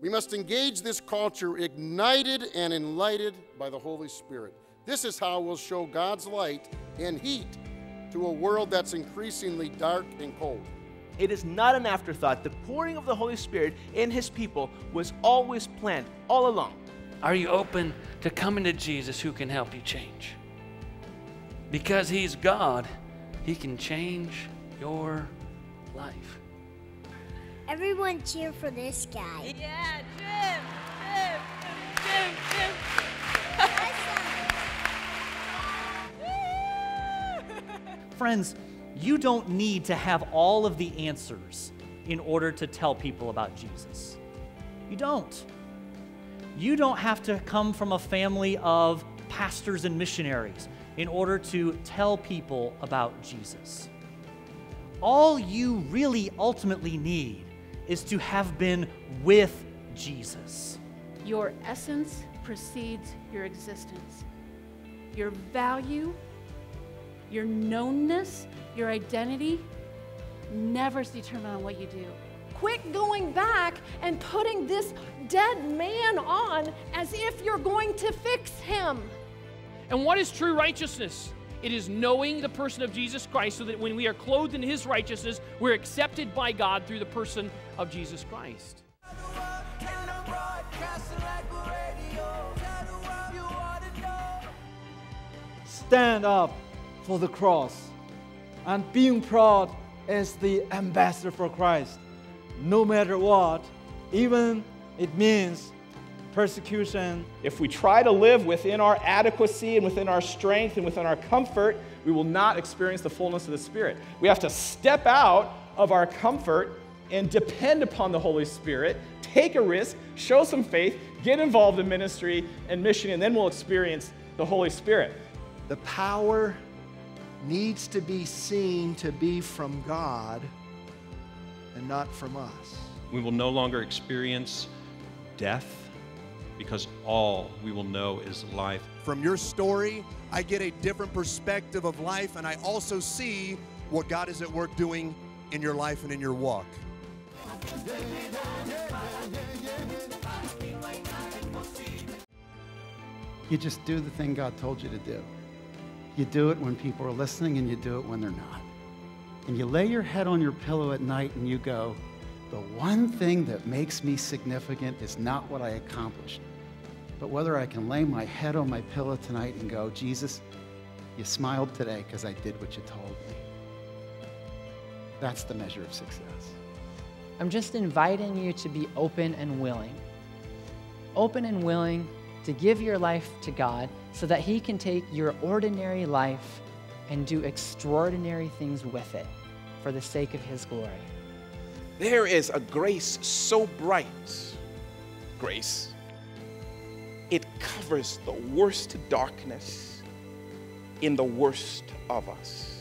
We must engage this culture ignited and enlightened by the Holy Spirit. This is how we'll show God's light and heat to a world that's increasingly dark and cold. It is not an afterthought. The pouring of the Holy Spirit in His people was always planned, all along. Are you open to coming to Jesus who can help you change? Because He's God, He can change your life. Everyone cheer for this guy. Yeah, Jim. Friends, you don't need to have all of the answers in order to tell people about Jesus. You don't. You don't have to come from a family of pastors and missionaries in order to tell people about Jesus. All you really ultimately need is to have been with Jesus. Your essence precedes your existence. Your value, your knownness, your identity never is determined on what you do. Quit going back and putting this dead man on as if you're going to fix him. And what is true righteousness? It is knowing the person of Jesus Christ so that when we are clothed in His righteousness, we're accepted by God through the person of Jesus Christ. Stand up for the cross and being proud as the ambassador for Christ, no matter what, even it means persecution. If we try to live within our adequacy and within our strength and within our comfort, we will not experience the fullness of the Spirit. We have to step out of our comfort and depend upon the Holy Spirit, take a risk, show some faith, get involved in ministry and mission, and then we'll experience the Holy Spirit. The power needs to be seen to be from God and not from us. We will no longer experience death because all we will know is life. From your story, I get a different perspective of life, and I also see what God is at work doing in your life and in your walk. You just do the thing God told you to do. You do it when people are listening, and you do it when they're not. And you lay your head on your pillow at night and you go, the one thing that makes me significant is not what I accomplished, but whether I can lay my head on my pillow tonight and go, Jesus, you smiled today because I did what you told me. That's the measure of success. I'm just inviting you to be open and willing. Open and willing to give your life to God so that He can take your ordinary life and do extraordinary things with it for the sake of His glory. There is a grace so bright, grace, it covers the worst darkness in the worst of us.